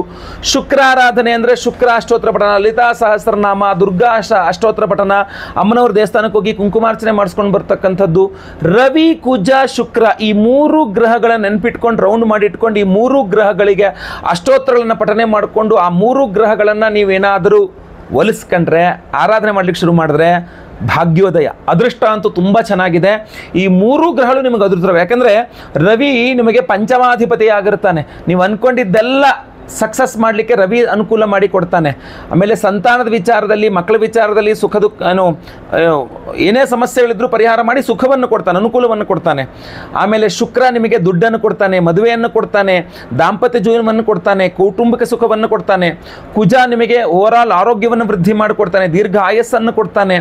ಶುಕ್ರ ಆರಾಧನೆ ಅಂದ್ರೆ ಶುಕ್ರ ಅಷ್ಟೋತ್ರ ಪಠನ, ಲಲಿತಾ ಸಹಸ್ರನಾಮ, ದುರ್ಗಾ ಅಷ್ಟೋತ್ರ ಪಠನ, ಅಮ್ಮನವ್ರ ದೇವಸ್ಥಾನಕ್ಕೆ ಹೋಗಿ ಕುಂಕುಮಾರ್ಚನೆ ಮಾಡಿಸ್ಕೊಂಡು ಬರ್ತಕ್ಕಂಥದ್ದು. ರವಿ ಕುಜ ಶುಕ್ರ ಈ 3 ಗ್ರಹಗಳನ್ನು ನೆನ್ಪಿಟ್ಕೊಂಡು ರೌಂಡ್ ಮಾಡಿ ಇಟ್ಕೊಂಡು ಈ 3 ಗ್ರಹಗಳಿಗೆ ಅಷ್ಟೋತ್ರಗಳನ್ನು ಪಠನೆ ಮಾಡಿಕೊಂಡು ಆ 3 ಗ್ರಹಗಳನ್ನು ನೀವೇನಾದರೂ ಒಲಿಸ್ಕೊಂಡ್ರೆ, ಆರಾಧನೆ ಮಾಡ್ಲಿಕ್ಕೆ ಶುರು ಮಾಡಿದ್ರೆ ಭಾಗ್ಯೋದಯ ಅದೃಷ್ಟ ಅಂತೂ ತುಂಬ ಚೆನ್ನಾಗಿದೆ. ಈ 3 ಗ್ರಹಗಳು ನಿಮಗೆ ಅದೃಷ್ಟ. ಯಾಕಂದರೆ ರವಿ ನಿಮಗೆ ಪಂಚಮಾಧಿಪತಿ ಆಗಿರ್ತಾನೆ. ನೀವು ಅಂದ್ಕೊಂಡಿದ್ದೆಲ್ಲ ಸಕ್ಸಸ್ ಮಾಡಲಿಕ್ಕೆ ರವಿ ಅನುಕೂಲ ಮಾಡಿ ಕೊಡ್ತಾನೆ. ಆಮೇಲೆ ಸಂತಾನದ ವಿಚಾರದಲ್ಲಿ, ಮಕ್ಕಳ ವಿಚಾರದಲ್ಲಿ ಸುಖ ದುಃಖ ಏನೇ ಸಮಸ್ಯೆಗಳಿದ್ರೂ ಪರಿಹಾರ ಮಾಡಿ ಸುಖವನ್ನು ಕೊಡ್ತಾನೆ, ಅನುಕೂಲವನ್ನು ಕೊಡ್ತಾನೆ. ಆಮೇಲೆ ಶುಕ್ರ ನಿಮಗೆ ದುಡ್ಡನ್ನು ಕೊಡ್ತಾನೆ, ಮದುವೆಯನ್ನು ಕೊಡ್ತಾನೆ, ದಾಂಪತ್ಯ ಜೀವನವನ್ನು ಕೊಡ್ತಾನೆ, ಕೌಟುಂಬಿಕ ಸುಖವನ್ನು ಕೊಡ್ತಾನೆ. ಕುಜ ನಿಮಗೆ ಓವರಾಲ್ ಆರೋಗ್ಯವನ್ನು ವೃದ್ಧಿ ಮಾಡಿಕೊಡ್ತಾನೆ, ದೀರ್ಘ ಆಯಸ್ಸನ್ನು ಕೊಡ್ತಾನೆ,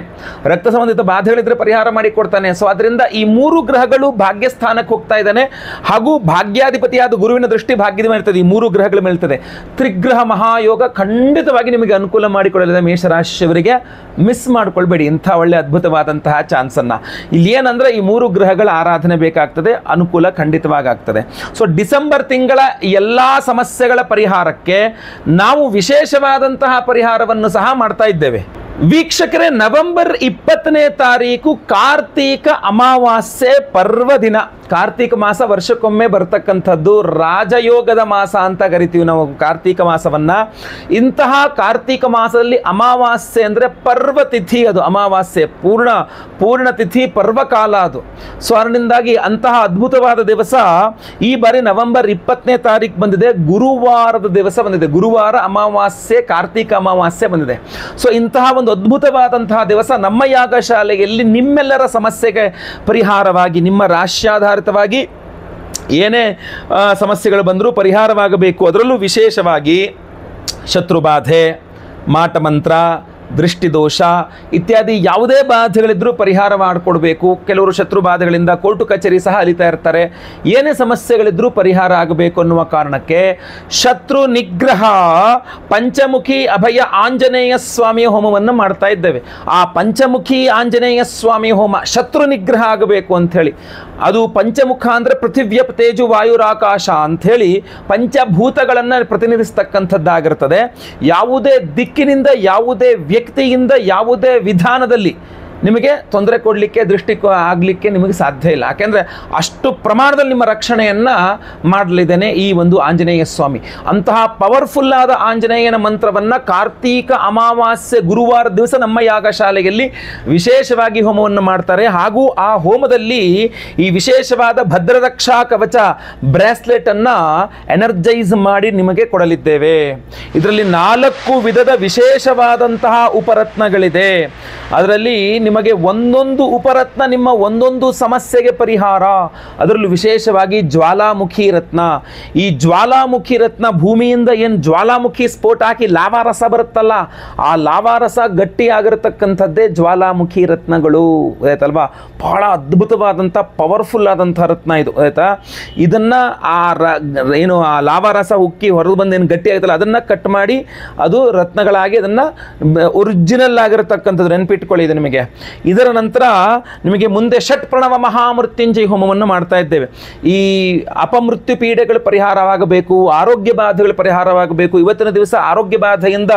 ರಕ್ತ ಸಂಬಂಧಿತ ಬಾಧೆಗಳಿದ್ರೆ ಪರಿಹಾರ ಮಾಡಿ ಕೊಡ್ತಾನೆ. ಸೊ ಅದರಿಂದ ಈ 3 ಗ್ರಹಗಳು ಭಾಗ್ಯಸ್ಥಾನಕ್ಕೆ ಹೋಗ್ತಾ ಇದ್ದಾನೆ. ಹಾಗೂ ಭಾಗ್ಯಾಧಿಪತಿಯಾದ ಗುರುವಿನ ದೃಷ್ಟಿ ಭಾಗ್ಯದ ಮೇಲೆ ಇರ್ತದೆ, ಈ 3 ಗ್ರಹಗಳ ಮೇಲೆ ಇರ್ತದೆ. ಆಗ್ತದೆ. ತ್ರಿಗ್ರಹ ಮಹಾಯೋಗ ಖಂಡಿತವಾಗಿ ನಿಮಗೆ ಅನುಕೂಲ ಮಾಡಿಕೊಡಲಿದೆ ಮೇಷರಾಶಿಯವರಿಗೆ. ಮಿಸ್ ಮಾಡ್ಕೊಳ್ಬೇಡಿ ಇಂಥ ಒಳ್ಳೆ ಅದ್ಭುತವಾದಂತಹ ಚಾನ್ಸನ್ನು. ಇಲ್ಲಿ ಏನಂದರೆ ಈ 3 ಗ್ರಹಗಳ ಆರಾಧನೆ ಬೇಕಾಗ್ತದೆ, ಅನುಕೂಲ ಖಂಡಿತವಾಗಿ ಆಗ್ತದೆ. ಸೊ ಡಿಸೆಂಬರ್ ತಿಂಗಳ ಎಲ್ಲ ಸಮಸ್ಯೆಗಳ ಪರಿಹಾರಕ್ಕೆ ನಾವು ವಿಶೇಷವಾದಂತಹ ಪರಿಹಾರವನ್ನು ಸಹ ಮಾಡ್ತಾ ಇದ್ದೇವೆ. ವೀಕ್ಷಕರೇ, ನವೆಂಬರ್ 20ನೇ ತಾರೀಕು ಕಾರ್ತೀಕ ಅಮಾವಾಸ್ಯೆ ಪರ್ವದಿನ. ಕಾರ್ತೀಕ ಮಾಸ ವರ್ಷಕ್ಕೊಮ್ಮೆ ಬರ್ತಕ್ಕಂಥದ್ದು, ರಾಜಯೋಗದ ಮಾಸ ಅಂತ ಕರಿತೀವಿ ನಾವು ಕಾರ್ತೀಕ ಮಾಸವನ್ನ. ಇಂತಹ ಕಾರ್ತೀಕ ಮಾಸದಲ್ಲಿ ಅಮಾವಾಸ್ಯೆ ಅಂದರೆ ಪರ್ವತಿಥಿ, ಅದು ಅಮಾವಾಸ್ಯೆ ಪೂರ್ಣ ತಿಥಿ ಪರ್ವಕಾಲ ಅದು. ಸೊ ಅದರಿಂದಾಗಿ ಅಂತಹ ಅದ್ಭುತವಾದ ದಿವಸ ಈ ಬಾರಿ ನವೆಂಬರ್ 20ನೇ ತಾರೀಕು ಬಂದಿದೆ, ಗುರುವಾರದ ದಿವಸ ಬಂದಿದೆ. ಗುರುವಾರ ಅಮಾವಾಸ್ಯೆ, ಕಾರ್ತೀಕ ಅಮಾವಾಸ್ಯೆ ಬಂದಿದೆ. ಸೊ ಇಂತಹ ಒಂದು ಅದ್ಭುತವಾದಂತಹ ದಿವಸ ನಮ್ಮ ಯಾಗಶಾಲೆಯಲ್ಲಿ ನಿಮ್ಮೆಲ್ಲರ ಸಮಸ್ಯೆಗೆ ಪರಿಹಾರವಾಗಿ, ನಿಮ್ಮ ರಾಶ್ಯಾಧಾರಿತವಾಗಿ ಏನೇ ಸಮಸ್ಯೆಗಳು ಬಂದರೂ ಪರಿಹಾರವಾಗಬೇಕು. ಅದರಲ್ಲೂ ವಿಶೇಷವಾಗಿ ಶತ್ರುಬಾಧೆ, ಮಾಟಮಂತ್ರ, ದೃಷ್ಟಿದೋಷ ಇತ್ಯಾದಿ ಯಾವುದೇ ಬಾಧೆಗಳಿದ್ರೂ ಪರಿಹಾರ ಮಾಡಿಕೊಡ್ಬೇಕು. ಕೆಲವರು ಶತ್ರು ಬಾಧೆಗಳಿಂದ ಕೋರ್ಟು ಕಚೇರಿ ಸಹ ಅಲಿತಾ ಇರ್ತಾರೆ. ಏನೇ ಸಮಸ್ಯೆಗಳಿದ್ರೂ ಪರಿಹಾರ ಆಗಬೇಕು ಅನ್ನುವ ಕಾರಣಕ್ಕೆ ಶತ್ರು ನಿಗ್ರಹ ಪಂಚಮುಖಿ ಅಭಯ ಆಂಜನೇಯ ಸ್ವಾಮಿಯ ಹೋಮವನ್ನು ಮಾಡ್ತಾ ಇದ್ದೇವೆ. ಆ ಪಂಚಮುಖಿ ಆಂಜನೇಯ ಸ್ವಾಮಿ ಹೋಮ ಶತ್ರು ನಿಗ್ರಹ ಆಗಬೇಕು ಅಂಥೇಳಿ, ಅದು ಪಂಚಮುಖ ಅಂದರೆ ಪೃಥಿವ್ಯ ತೇಜು ವಾಯುರಾಕಾಶ ಅಂಥೇಳಿ ಪಂಚಭೂತಗಳನ್ನು ಪ್ರತಿನಿಧಿಸ್ತಕ್ಕಂಥದ್ದಾಗಿರ್ತದೆ. ಯಾವುದೇ ದಿಕ್ಕಿನಿಂದ, ಯಾವುದೇ ವ್ಯಕ್ತಿಯಿಂದ, ಯಾವುದೇ ವಿಧಾನದಲ್ಲಿ ನಿಮಗೆ ತೊಂದರೆ ಕೊಡಲಿಕ್ಕೆ, ದೃಷ್ಟಿ ಆಗಲಿಕ್ಕೆ ನಿಮಗೆ ಸಾಧ್ಯ ಇಲ್ಲ. ಯಾಕೆಂದರೆ ಅಷ್ಟು ಪ್ರಮಾಣದಲ್ಲಿ ನಿಮ್ಮ ರಕ್ಷಣೆಯನ್ನು ಮಾಡಲಿದ್ದೇನೆ ಈ ಒಂದು ಆಂಜನೇಯ ಸ್ವಾಮಿ. ಅಂತಹ ಪವರ್ಫುಲ್ ಆದ ಆಂಜನೇಯನ ಮಂತ್ರವನ್ನು ಕಾರ್ತೀಕ ಅಮಾವಾಸ್ಯೆ ಗುರುವಾರ ದಿವಸ ನಮ್ಮ ಯಾಗಶಾಲೆಯಲ್ಲಿ ವಿಶೇಷವಾಗಿ ಹೋಮವನ್ನು ಮಾಡ್ತಾರೆ. ಹಾಗೂ ಆ ಹೋಮದಲ್ಲಿ ಈ ವಿಶೇಷವಾದ ಭದ್ರರಕ್ಷಾ ಕವಚ ಬ್ರೇಸ್ಲೆಟನ್ನು ಎನರ್ಜೈಸ್ ಮಾಡಿ ನಿಮಗೆ ಕೊಡಲಿದ್ದೇವೆ. ಇದರಲ್ಲಿ 4 ವಿಧದ ವಿಶೇಷವಾದಂತಹ ಉಪರತ್ನಗಳಿದೆ. ಅದರಲ್ಲಿ ನಿಮಗೆ ಒಂದೊಂದು ಉಪರತ್ನ ನಿಮ್ಮ ಒಂದೊಂದು ಸಮಸ್ಯೆಗೆ ಪರಿಹಾರ. ಅದರಲ್ಲೂ ವಿಶೇಷವಾಗಿ ಜ್ವಾಲಾಮುಖಿ ರತ್ನ. ಈ ಜ್ವಾಲಾಮುಖಿ ರತ್ನ ಭೂಮಿಯಿಂದ ಏನು ಜ್ವಾಲಾಮುಖಿ ಸ್ಫೋಟ ಹಾಕಿ ಲಾವಾರಸ ಬರುತ್ತಲ್ಲ, ಆ ಲಾವಾರಸ ಗಟ್ಟಿಯಾಗಿರತಕ್ಕಂಥದ್ದೇ ಜ್ವಾಲಾಮುಖಿ ರತ್ನಗಳು, ಆಯ್ತಲ್ವಾ? ಬಹಳ ಅದ್ಭುತವಾದಂಥ ಪವರ್ಫುಲ್ ಆದಂಥ ರತ್ನ ಇದು, ಆಯ್ತಾ? ಇದನ್ನು ಏನು ಆ ಲಾವಾರಸ ಉಕ್ಕಿ ಹೊರದು ಬಂದೇನು ಗಟ್ಟಿ ಆಗುತ್ತಲ್ಲ ಅದನ್ನು ಕಟ್ ಮಾಡಿ ಅದು ರತ್ನಗಳಾಗಿ ಅದನ್ನು ಒರಿಜಿನಲ್ ಆಗಿರತಕ್ಕಂಥದ್ದು ನೆನಪಿಟ್ಕೊಳ್ಳಿ ಇದು ನಿಮಗೆ. ಇದರ ನಂತರ ನಿಮಗೆ ಮುಂದೆ ಷಟ್ ಪ್ರಣವ ಮಹಾಮೃತ್ಯುಂಜಯ ಹೋಮವನ್ನು ಮಾಡ್ತಾ ಇದ್ದೇವೆ. ಈ ಅಪಮೃತ್ಯು ಪೀಡೆಗಳು ಪರಿಹಾರವಾಗಬೇಕು, ಆರೋಗ್ಯ ಬಾಧೆಗಳು ಪರಿಹಾರವಾಗಬೇಕು. ಇವತ್ತಿನ ದಿವಸ ಆರೋಗ್ಯ ಬಾಧೆಯಿಂದ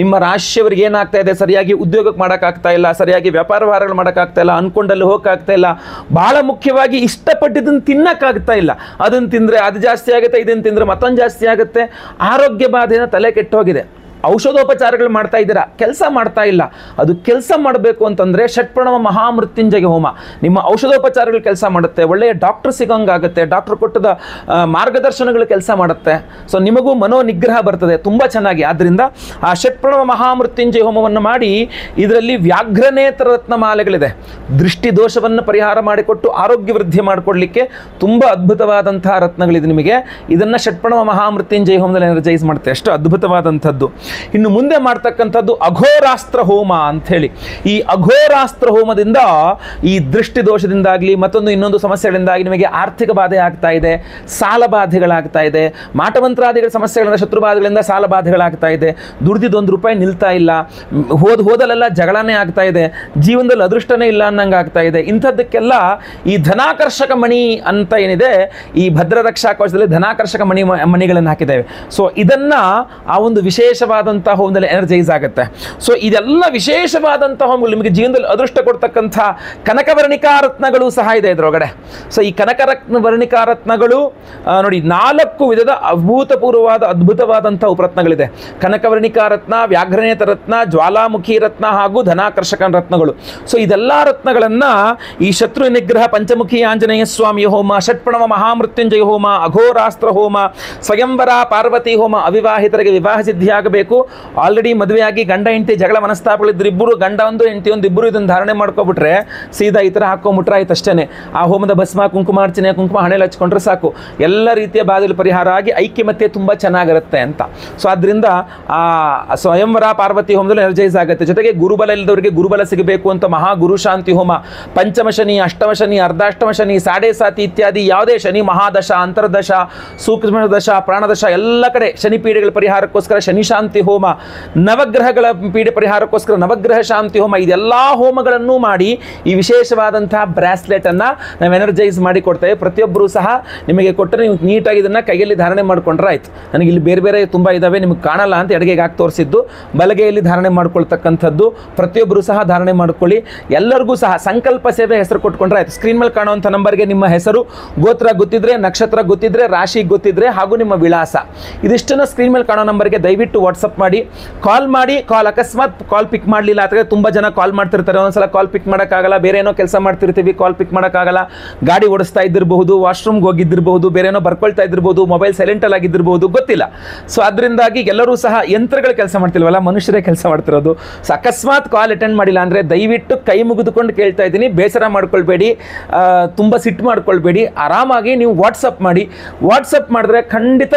ನಿಮ್ಮ ರಾಶಿಯವರಿಗೆ ಏನಾಗ್ತಾ ಇದೆ, ಸರಿಯಾಗಿ ಉದ್ಯೋಗಕ್ಕೆ ಮಾಡೋಕ್ಕಾಗ್ತಾ ಇಲ್ಲ, ಸರಿಯಾಗಿ ವ್ಯಾಪಾರ ವ್ಯವಹಾರಗಳು ಮಾಡೋಕ್ಕಾಗ್ತಾ ಇಲ್ಲ, ಅನ್ಕೊಂಡಲ್ಲಿ ಹೋಗೋಕ್ಕಾಗ್ತಾ ಇಲ್ಲ, ಬಹಳ ಮುಖ್ಯವಾಗಿ ಇಷ್ಟಪಟ್ಟಿದ್ದನ್ನು ತಿನ್ನಕ್ಕಾಗ್ತಾ ಇಲ್ಲ. ಅದನ್ನು ತಿಂದರೆ ಅದು ಜಾಸ್ತಿ ಆಗುತ್ತೆ, ಇದನ್ನು ತಿಂದರೆ ಮತ್ತೊಂದು ಜಾಸ್ತಿ ಆಗುತ್ತೆ. ಆರೋಗ್ಯ ಬಾಧೆನ ತಲೆ ಕೆಟ್ಟೋಗಿದೆ. ಔಷಧೋಪಚಾರಗಳು ಮಾಡ್ತಾ ಇದ್ದೀರಾ, ಕೆಲಸ ಮಾಡ್ತಾ ಇಲ್ಲ. ಅದು ಕೆಲಸ ಮಾಡಬೇಕು ಅಂತಂದರೆ ಷಟ್ಪ್ರಣವ ಮಹಾಮೃತ್ಯುಂಜಯ ಹೋಮ ನಿಮ್ಮ ಔಷಧೋಪಚಾರಗಳು ಕೆಲಸ ಮಾಡುತ್ತೆ. ಒಳ್ಳೆಯ ಡಾಕ್ಟರ್ ಸಿಗೋಂಗಾಗುತ್ತೆ, ಡಾಕ್ಟರ್ ಕೊಟ್ಟದ ಮಾರ್ಗದರ್ಶನಗಳು ಕೆಲಸ ಮಾಡುತ್ತೆ. ಸೊ ನಿಮಗೂ ಮನೋನಿಗ್ರಹ ಬರ್ತದೆ ತುಂಬ ಚೆನ್ನಾಗಿ. ಆದ್ದರಿಂದ ಆ ಷಟ್ಪ್ರಣವ ಮಹಾಮೃತ್ಯುಂಜಯ ಹೋಮವನ್ನು ಮಾಡಿ ಇದರಲ್ಲಿ ವ್ಯಾಘ್ರನೇತ್ರ ರತ್ನಮಾಲೆಗಳಿದೆ. ದೃಷ್ಟಿ ದೋಷವನ್ನು ಪರಿಹಾರ ಮಾಡಿಕೊಟ್ಟು ಆರೋಗ್ಯ ವೃದ್ಧಿ ಮಾಡಿಕೊಡ್ಲಿಕ್ಕೆ ತುಂಬ ಅದ್ಭುತವಾದಂತಹ ರತ್ನಗಳಿದೆ ನಿಮಗೆ. ಇದನ್ನು ಷಟ್ಪ್ರಣವ ಮಹಾಮೃತ್ಯುಂಜಯ ಹೋಮದಲ್ಲಿ ಎನರ್ಜೈಸ್ ಮಾಡುತ್ತೆ. ಅಷ್ಟು ಅದ್ಭುತವಾದಂಥದ್ದು. ಇನ್ನು ಮುಂದೆ ಮಾಡ್ತಕ್ಕಂಥದ್ದು ಅಘೋರಾಸ್ತ್ರ ಹೋಮ ಅಂಥೇಳಿ. ಈ ಅಘೋರಾಸ್ತ್ರ ಹೋಮದಿಂದ ಈ ದೃಷ್ಟಿ ದೋಷದಿಂದಾಗಲಿ ಮತ್ತೊಂದು ಇನ್ನೊಂದು ಸಮಸ್ಯೆಗಳಿಂದಾಗಿ ನಿಮಗೆ ಆರ್ಥಿಕ ಬಾಧೆ ಆಗ್ತಾ ಇದೆ, ಸಾಲ ಬಾಧೆಗಳಾಗ್ತಾ ಇದೆ, ಮಾಟಮಂತ್ರಾದಿಗಳ ಸಮಸ್ಯೆಗಳಿಂದ, ಶತ್ರುಬಾಧೆಗಳಿಂದ ಸಾಲ ಬಾಧೆಗಳಾಗ್ತಾ ಇದೆ, ದುಡ್ದಿದ್ದು ₹1 ನಿಲ್ತಾ ಇಲ್ಲ, ಹೋದಲ್ಲೆಲ್ಲ ಜಗಳನೇ ಆಗ್ತಾ ಇದೆ, ಜೀವನದಲ್ಲಿ ಅದೃಷ್ಟನೇ ಇಲ್ಲ ಅನ್ನಂಗೆ ಆಗ್ತಾ ಇದೆ. ಇಂಥದ್ದಕ್ಕೆಲ್ಲ ಈ ಧನಾಕರ್ಷಕ ಮಣಿ ಅಂತ ಏನಿದೆ, ಈ ಭದ್ರರಕ್ಷಾ ಕವಚದಲ್ಲಿ ಧನಾಕರ್ಷಕ ಮಣಿಗಳನ್ನು ಹಾಕಿದ್ದೇವೆ. ಸೊ ಇದನ್ನು ಆ ಒಂದು ವಿಶೇಷವಾದಂಥ ಹೋಮದಲ್ಲಿ ಎನರ್ಜೈಸ್ ಆಗುತ್ತೆ. ಸೊ ಇದೆಲ್ಲ ವಿಶೇಷವಾದಂಥ ಹೋಮಗಳು ನಿಮಗೆ ಜೀವನದಲ್ಲಿ ಅದೃಷ್ಟ ಕೊಡ್ತಕ್ಕಂಥ ಕನಕವರ್ಣಿಕಾ ರತ್ನಗಳು ಸಹ ಇದೆ ಇದರೊಳಗಡೆ. ಸೊ ಈ ಕನಕವರ್ಣಿಕಾ ರತ್ನಗಳು ನೋಡಿ 4 ವಿಧದ ಅಭೂತಪೂರ್ವವಾದ ಅದ್ಭುತವಾದಂಥ ಉಪರತ್ನಗಳಿದೆ. ಕನಕವರ್ಣಿಕಾ ರತ್ನ, ವ್ಯಾಘ್ರನೇತ್ರ ರತ್ನ, ಜ್ವಾಲಾಮುಖಿ ರತ್ನ ಹಾಗೂ ಧನಾಕರ್ಷಕ ರತ್ನಗಳು. ಸೊ ಇದೆಲ್ಲ ರತ್ನಗಳನ್ನು ಈ ಶತ್ರು ನಿಗ್ರಹ ಪಂಚಮುಖಿ ಆಂಜನೇಯ ಸ್ವಾಮಿಯ ಹೋಮ, ಷಟ್ಪ್ರಣವ ಮಹಾಮೃತ್ಯುಂಜಯ ಹೋಮ, ಅಘೋರಾಸ್ತ್ರ ಹೋಮ, ಸ್ವಯಂವರ ಪಾರ್ವತಿ ಹೋಮ, ಅವಿವಾಹಿತರಿಗೆ ವಿವಾಹ ಸಿದ್ಧಿಯಾಗಬೇಕು, ಬೇಕು. ಆಲ್ರೆಡಿ ಮದುವೆಯಾಗಿ ಗಂಡ ಹೆಂಡತಿ ಜಗಳ ಮನಸ್ತಾಪಗಳಿದ್ರು ಇಬ್ಬರು, ಗಂಡ ಒಂದು ಹೆಂಡತಿ ಒಂದು ಇಬ್ಬರು ಇದನ್ನು ಧಾರಣೆ ಮಾಡ್ಕೊಬಿಟ್ರೆ ಸೀದಾ ಈ ಥರ ಹಾಕೊಂಬಿಟ್ರೆ ಆಯ್ತು ಅಷ್ಟೇ. ಆ ಹೋಮದ ಭಸ್ಮ ಕುಂಕುಮಾರ್ಚನೆ ಕುಂಕುಮ ಹಣೆಯಲ್ಲಿ ಹಚ್ಕೊಂಡ್ರೆ ಸಾಕು, ಎಲ್ಲ ರೀತಿಯ ಬಾಧೆಗಳು ಪರಿಹಾರ ಆಗಿ ಐಕ್ಯಮತ್ಯ ತುಂಬ ಚೆನ್ನಾಗಿರುತ್ತೆ ಅಂತ. ಸೊ ಆದ್ದರಿಂದ ಆ ಸ್ವಯಂವರ ಪಾರ್ವತಿ ಹೋಮದಲ್ಲಿ ಎನರ್ಜೈಸ್ ಆಗುತ್ತೆ. ಜೊತೆಗೆ ಗುರುಬಲ ಇಲ್ಲದವರಿಗೆ ಗುರುಬಲ ಸಿಗಬೇಕು ಅಂತ ಮಹಾ ಗುರು ಶಾಂತಿ ಹೋಮ, ಪಂಚಮ ಶನಿ, ಅಷ್ಟಮ ಶನಿ, ಅರ್ಧಾಷ್ಟಮ ಶನಿ, ಸಾಡೆ ಸಾತಿ ಇತ್ಯಾದಿ ಯಾವುದೇ ಶನಿ ಮಹಾದಶ, ಅಂತರ್ದಶ, ಸೂಕ್ಷ್ಮ ದಶ, ಪ್ರಾಣದಶ ಎಲ್ಲ ಕಡೆ ಶನಿ ಪೀಡೆಗಳ ಪರಿಹಾರಕ್ಕೋಸ್ಕರ ಶನಿ ಶಾಂತಿ ಹೋಮ, ನವಗ್ರಹಗಳ ಪೀಡೆ ಪರಿಹಾರಕ್ಕೋಸ್ಕರ ನವಗ್ರಹ ಶಾಂತಿ ಹೋಮ, ಇದೆಲ್ಲ ಹೋಮಗಳನ್ನು ಮಾಡಿ ಈ ವಿಶೇಷವಾದಂತಹ ಬ್ರಾಸ್ಲೆಟ್ ಅನ್ನ ನಾವು ಎನರ್ಜೈಸ್ ಮಾಡಿ ಕೊಡ್ತೇವೆ. ಪ್ರತಿಯೊಬ್ಬರು ಸಹ ನಿಮಗೆ ಕೊಟ್ಟರೆ ನೀವು ನೀಟಾಗಿ ಇದನ್ನ ಕೈಯಲ್ಲಿ ಧಾರಣೆ ಮಾಡ್ಕೊಂಡ್ರೆ ಆಯ್ತು. ನನಗೆ ಇಲ್ಲಿ ಬೇರೆ ಬೇರೆ ತುಂಬ ಇದಾವೆ, ನಿಮಗೆ ಕಾಣಲ್ಲ ಅಂತ ಎಡಗೆಗೆ ಹಾಕಿ ತೋರಿಸಿದ್ದು, ಬಲಗೆಯಲ್ಲಿ ಧಾರಣೆ ಮಾಡ್ಕೊಳ್ತಕ್ಕಂಥದ್ದು. ಪ್ರತಿಯೊಬ್ಬರು ಸಹ ಧಾರಣೆ ಮಾಡ್ಕೊಳ್ಳಿ. ಎಲ್ಲರಿಗೂ ಸಹ ಸಂಕಲ್ಪ ಸೇವೆ ಹೆಸರು ಕೊಟ್ಕೊಂಡ್ರೆ ಆಯ್ತು. ಸ್ಕ್ರೀನ್ ಮೇಲೆ ಕಾಣುವಂಥ ನಂಬರ್ಗೆ ನಿಮ್ಮ ಹೆಸರು, ಗೋತ್ರ ಗೊತ್ತಿದ್ರೆ, ನಕ್ಷತ್ರ ಗೊತ್ತಿದ್ರೆ, ರಾಶಿ ಗೊತ್ತಿದ್ರೆ ಹಾಗೂ ನಿಮ್ಮ ವಿಳಾಸ ಇದಿಷ್ಟನ್ನು ಸ್ಕ್ರೀನ್ ಮೇಲೆ ಕಾಣೋ ನಂಬರ್ಗೆ ದಯವಿಟ್ಟು ವಾಟ್ಸಪ್ ಮಾಡಿ. ಕಾಲ್ ಅಕಸ್ಮಾತ್ ಕಾಲ್ ಪಿಕ್ ಮಾಡಲಿಲ್ಲ ಅಥವಾ ತುಂಬ ಜನ ಕಾಲ್ ಮಾಡ್ತಿರ್ತಾರೆ, ಒಂದ್ಸಲ ಕಾಲ್ ಪಿಕ್ ಮಾಡೋಕ್ಕಾಗಲ್ಲ, ಬೇರೆ ಏನೋ ಕೆಲಸ ಮಾಡ್ತಿರ್ತೀವಿ, ಕಾಲ್ ಪಿಕ್ ಮಾಡೋಕ್ಕಾಗಲ್ಲ, ಗಾಡಿ ಓಡಿಸ್ತಾ ಇದ್ದಿರಬಹುದು, ವಾಶ್ರೂಮ್ಗೆ ಹೋಗಿದ್ದಿರಬಹುದು, ಬೇರೆ ಏನೋ ಬರ್ಕೊಳ್ತಾ ಇದ್ದಿರಬಹುದು, ಮೊಬೈಲ್ ಸೈಲೆಂಟಲ್ಲಿ ಆಗಿದ್ದಿರಬಹುದು, ಗೊತ್ತಿಲ್ಲ. ಸೊ ಅದರಿಂದಾಗಿ ಎಲ್ಲರೂ ಸಹ ಯಂತ್ರಗಳ ಕೆಲಸ ಮಾಡ್ತಿಲ್ವಲ್ಲ, ಮನುಷ್ಯರೇ ಕೆಲಸ ಮಾಡ್ತಿರೋದು. ಸೊ ಅಕಸ್ಮಾತ್ ಕಾಲ್ ಅಟೆಂಡ್ ಮಾಡಿಲ್ಲ ಅಂದರೆ ದಯವಿಟ್ಟು ಕೈ ಮುಗಿದುಕೊಂಡು ಕೇಳ್ತಾ ಇದ್ದೀನಿ, ಬೇಸರ ಮಾಡ್ಕೊಳ್ಬೇಡಿ, ತುಂಬ ಸಿಟ್ಟು ಮಾಡ್ಕೊಳ್ಬೇಡಿ, ಆರಾಮಾಗಿ ನೀವು ವಾಟ್ಸಪ್ ಮಾಡಿ. ವಾಟ್ಸಪ್ ಮಾಡಿದ್ರೆ ಖಂಡಿತ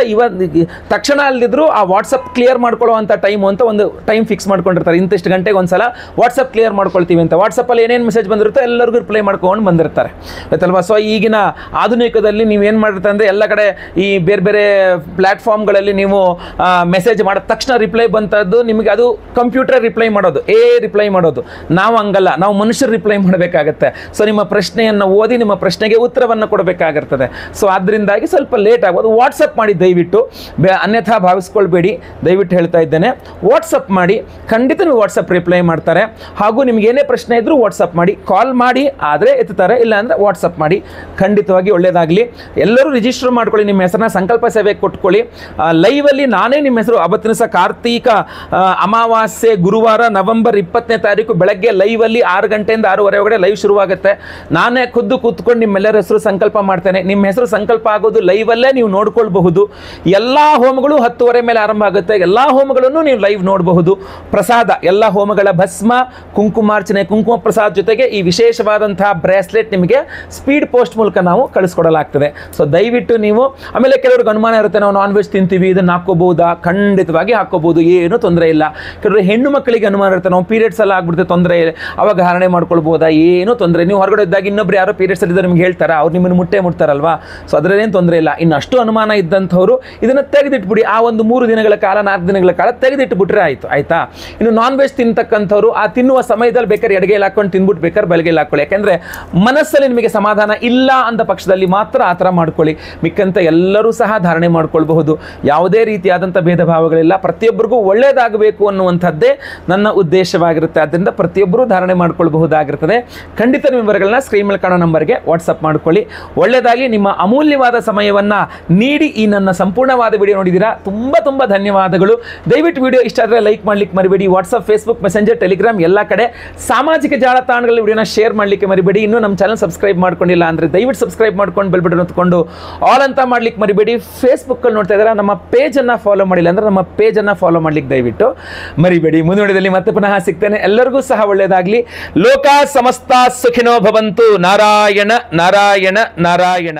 ತಕ್ಷಣ ಅಲ್ಲಿದ್ರು ಆ ವಾಟ್ಸಪ್ ಕ್ಲಿಯರ್ ಮಾಡ್ಕೊಳ್ಳುವಂಥ ಟೈಮು ಅಂತ ಒಂದು ಟೈಮ್ ಫಿಕ್ಸ್ ಮಾಡ್ಕೊಂಡಿರ್ತಾರೆ. ಇಂತಿಷ್ಟು ಗಂಟೆಗೆ ಒಂದ್ಸಲ ವಾಟ್ಸಪ್ ಕ್ಲಿಯರ್ ಮಾಡ್ಕೊಳ್ತೀವಿ ಅಂತ. ವಾಟ್ಸಪ್ಪಲ್ಲಿ ಏನೇನು ಮೆಸೇಜ್ ಬಂದಿರುತ್ತೋ ಎಲ್ಲರಿಗೂ ರಿಪ್ಲೈ ಮಾಡ್ಕೊಂಡು ಬಂದಿರ್ತಾರೆ, ಆಯ್ತಲ್ವಾ. ಸೊ ಈಗಿನ ಆಧುನಿಕದಲ್ಲಿ ನೀವು ಏನು ಮಾಡಿರ್ತಾರೆ ಅಂದರೆ ಎಲ್ಲ ಕಡೆ ಈ ಬೇರೆ ಬೇರೆ ಪ್ಲ್ಯಾಟ್ಫಾರ್ಮ್ಗಳಲ್ಲಿ ನೀವು ಮೆಸೇಜ್ ಮಾಡಿದ ತಕ್ಷಣ ರಿಪ್ಲೈ ಬಂತದ್ದು ನಿಮಗೆ ಅದು ಕಂಪ್ಯೂಟರ್ ರಿಪ್ಲೈ ಮಾಡೋದು, ರಿಪ್ಲೈ ಮಾಡೋದು. ನಾವು ಹಂಗಲ್ಲ, ನಾವು ಮನುಷ್ಯರು ರಿಪ್ಲೈ ಮಾಡಬೇಕಾಗತ್ತೆ. ಸೊ ನಿಮ್ಮ ಪ್ರಶ್ನೆಯನ್ನು ಓದಿ ನಿಮ್ಮ ಪ್ರಶ್ನೆಗೆ ಉತ್ತರವನ್ನು ಕೊಡಬೇಕಾಗಿರ್ತದೆ. ಸೊ ಅದರಿಂದಾಗಿ ಸ್ವಲ್ಪ ಲೇಟ್ ಆಗ್ಬೋದು. ವಾಟ್ಸಪ್ ಮಾಡಿ ದಯವಿಟ್ಟು, ಅನ್ಯಥಾ ಭಾವಿಸ್ಕೊಳ್ಬೇಡಿ, ದಯವಿಟ್ಟು ಹೇಳ್ತಾ ಇದ್ದೇನೆ. ವಾಟ್ಸಪ್ ಮಾಡಿ, ಖಂಡಿತ ನೀವು ವಾಟ್ಸಪ್ ರಿಪ್ಲೈ ಮಾಡ್ತಾರೆ. ಹಾಗೂ ನಿಮ್ಗೆ ಏನೇ ಪ್ರಶ್ನೆ ಇದ್ರೂ ವಾಟ್ಸಪ್ ಮಾಡಿ, ಕಾಲ್ ಮಾಡಿ ಆದರೆ ಎತ್ತುತ್ತಾರೆ, ಇಲ್ಲ ಅಂದರೆ ವಾಟ್ಸಪ್ ಮಾಡಿ. ಖಂಡಿತವಾಗಿ ಒಳ್ಳೆಯದಾಗಲಿ. ಎಲ್ಲರೂ ರಿಜಿಸ್ಟರ್ ಮಾಡ್ಕೊಳ್ಳಿ, ನಿಮ್ಮ ಹೆಸರನ್ನ ಸಂಕಲ್ಪ ಸೇವೆಗೆ ಕೊಟ್ಕೊಳ್ಳಿ. ಲೈವಲ್ಲಿ ನಾನೇ ನಿಮ್ಮ ಹೆಸರು ಅವತ್ತಿನ ಸಹ ಕಾರ್ತೀಕ ಅಮಾವಾಸ್ಯೆ ಗುರುವಾರ ನವೆಂಬರ್ 20ನೇ ತಾರೀಕು ಬೆಳಗ್ಗೆ ಲೈವಲ್ಲಿ 6 ಗಂಟೆಯಿಂದ 6:30 ಒಳಗಡೆ ಲೈವ್ ಶುರುವಾಗುತ್ತೆ. ನಾನೇ ಖುದ್ದು ಕೂತ್ಕೊಂಡು ನಿಮ್ಮೆಲ್ಲರ ಹೆಸರು ಸಂಕಲ್ಪ ಮಾಡ್ತೇನೆ. ನಿಮ್ಮ ಹೆಸರು ಸಂಕಲ್ಪ ಆಗೋದು ಲೈವಲ್ಲೇ ನೀವು ನೋಡ್ಕೊಳ್ಬಹುದು. ಎಲ್ಲ ಹೋಮಗಳು 10:30 ಮೇಲೆ ಆರಂಭ ಆಗುತ್ತೆ. ಎಲ್ಲ ಹೋಮಗಳನ್ನು ನೀವು ಲೈವ್ ನೋಡಬಹುದು. ಪ್ರಸಾದ, ಎಲ್ಲ ಹೋಮಗಳ ಭಸ್ಮ, ಕುಂಕುಮಾರ್ಚನೆ, ಕುಂಕುಮ ಪ್ರಸಾದ ಜೊತೆಗೆ ಈ ವಿಶೇಷವಾದಂತಹ ಬ್ರೇಸ್ಲೆಟ್ ನಿಮಗೆ ಸ್ಪೀಡ್ ಪೋಸ್ಟ್ ಮೂಲಕ ನಾವು ಕಳಿಸ್ಕೊಡಲಾಗ್ತದೆ. ಸೊ ದಯವಿಟ್ಟು ನೀವು, ಆಮೇಲೆ ಕೆಲವ್ರಿಗೆ ಅನುಮಾನ ಇರುತ್ತೆ, ನಾವು ನಾನ್ ವೆಜ್ ತಿಂತೀವಿ, ಇದನ್ನು ಹಾಕೋಬಹುದಾ? ಖಂಡಿತವಾಗಿ ಹಾಕೋಬಹುದು, ಏನು ತೊಂದರೆ ಇಲ್ಲ. ಕೆಲವರು ಹೆಣ್ಣು ಮಕ್ಕಳಿಗೆ ಅನುಮಾನ ಇರುತ್ತೆ, ನಾವು ಪೀರಿಯಡ್ಸ್ ಎಲ್ಲ ಆಗ್ಬಿಡುತ್ತೆ, ತೊಂದರೆ ಅವಾಗ ಧಾರಣೆ ಮಾಡ್ಕೊಳ್ಬೋದಾ? ಏನು ತೊಂದರೆ, ನೀವು ಹೊರಗಡೆ ಇದ್ದಾಗ ಇನ್ನೊಬ್ರು ಯಾರೋ ಪೀರಿಯಡ್ಸ್ ಇದ್ದರೆ ನಿಮ್ಗೆ ಹೇಳ್ತಾರೆ, ಅವ್ರು ನಿಮ್ಮನ್ನು ಮುಟ್ಟಾರಲ್ವಾ. ಸೊ ಅದರಲ್ಲೇನು ತೊಂದರೆ ಇಲ್ಲ. ಇನ್ನು ಅಷ್ಟು ಅನುಮಾನ ಇದ್ದಂಥವ್ರು ಇದನ್ನು ತೆಗೆದಿಟ್ಬಿಡಿ. ಆ ಒಂದು 3 ದಿನಗಳ ಕಾಲ 4 ದಿನಗಳ ಕಾಲ ತೆಗೆದಿಟ್ಬಿಟ್ರೆ ಆಯಿತು, ಆಯ್ತಾ. ಇನ್ನು ನಾನ್ ವೆಜ್ ತಿಂತಕ್ಕಂಥವ್ರು ಆ ತಿನ್ನುವ ಸಮಯದಲ್ಲಿ ಬೇಕಾದ್ರೆ ಎಡಗೈಲಿ ಹಾಕೊಂಡು ತಿಂದ್ಬಿಟ್ಟು ಬೇಕಾದ್ರೆ ಬಲಗೈಲಿ ಹಾಕೊಳ್ಳಿ. ಯಾಕೆಂದರೆ ಮನಸ್ಸಲ್ಲಿ ನಿಮಗೆ ಸಮಾಧಾನ ಇಲ್ಲ ಅಂದ ಪಕ್ಷದಲ್ಲಿ ಮಾತ್ರ ಆ ಥರ ಮಾಡ್ಕೊಳ್ಳಿ. ಮಿಕ್ಕಂತ ಎಲ್ಲರೂ ಸಹ ಧಾರಣೆ ಮಾಡ್ಕೊಳ್ಬಹುದು. ಯಾವುದೇ ರೀತಿಯಾದಂಥ ಭೇದ ಭಾವಗಳಿಲ್ಲ. ಪ್ರತಿಯೊಬ್ಬರಿಗೂ ಒಳ್ಳೆಯದಾಗಬೇಕು ಅನ್ನುವಂಥದ್ದೇ ನನ್ನ ಉದ್ದೇಶವಾಗಿರುತ್ತೆ. ಆದ್ದರಿಂದ ಪ್ರತಿಯೊಬ್ಬರೂ ಧಾರಣೆ ಮಾಡ್ಕೊಳ್ಬಹುದಾಗಿರ್ತದೆ. ಖಂಡಿತ ನಿಮ್ಮ ವಿವರಗಳನ್ನ ಸ್ಕ್ರೀನ್ ಮೇಲೆ ಕಾಣೋ ನಂಬರ್ಗೆ ವಾಟ್ಸಪ್ ಮಾಡ್ಕೊಳ್ಳಿ. ಒಳ್ಳೆಯದಾಗಿ. ನಿಮ್ಮ ಅಮೂಲ್ಯವಾದ ಸಮಯವನ್ನು ನೀಡಿ ಈ ನನ್ನ ಸಂಪೂರ್ಣವಾದ ವಿಡಿಯೋ ನೋಡಿದ್ದೀರಾ, ತುಂಬ ಧನ್ಯವಾದಗಳು. ದಯವಿಟ್ಟು ವಿಡಿಯೋ ಇಷ್ಟ ಆದರೆ ಲೈಕ್ ಮಾಡ್ಲಿಕ್ಕೆ ಮರಿಬೇಡಿ. ವಾಟ್ಸಪ್, ಫೇಸ್ಬುಕ್, ಮೆಸೆಂಜರ್, ಟೆಲಿಗ್ರಾಮ್ ಎಲ್ಲ ಕಡೆ ಸಾಮಾಜಿಕ ಜಾಲತಾಣಗಳಲ್ಲಿ ವಿಡಿಯೋನ ಶೇರ್ ಮಾಡಲಿಕ್ಕೆ ಮರಿಬೇಡಿ. ಇನ್ನೂ ನಮ್ಮ ಚಾನಲ್ ಸಬ್ಸ್ಕ್ರೈಬ್ ಮಾಡ್ಕೊಂಡಿಲ್ಲ ಅಂದರೆ ದಯವಿಟ್ಟು ಸಬ್ಸ್ಕ್ರೈಬ್ ಮಾಡ್ಕೊಂಡು ಬೆಲ್ ಬಟನ್ ಒತ್ಕೊಂಡು ಆಲ್ ಅಂತ ಮಾಡ್ಲಿಕ್ಕೆ ಮರಿಬೇಡಿ. ಫೇಸ್ಬುಕ್ಕಲ್ಲಿ ನೋಡ್ತಾ ಇದ್ದಾರೆ, ನಮ್ಮ ಪೇಜನ್ನು ಫಾಲೋ ಮಾಡಿಲ್ಲ ಅಂದರೆ ನಮ್ಮ ಪೇಜನ್ನು ಫಾಲೋ ಮಾಡ್ಲಿಕ್ಕೆ ದಯವಿಟ್ಟು ಮರಿಬೇಡಿ. ಮುಂದಿನ ವಿಡಿಯೋದಲ್ಲಿ ಮತ್ತೆ ಪುನಃ ಸಿಗ್ತೇನೆ. ಎಲ್ಲರಿಗೂ ಸಹ ಒಳ್ಳೆಯದಾಗಲಿ. ಲೋಕ ಸಮಸ್ತ ಸುಖಿನೋ ಭವಂತು. ನಾರಾಯಣ ನಾರಾಯಣ ನಾರಾಯಣ.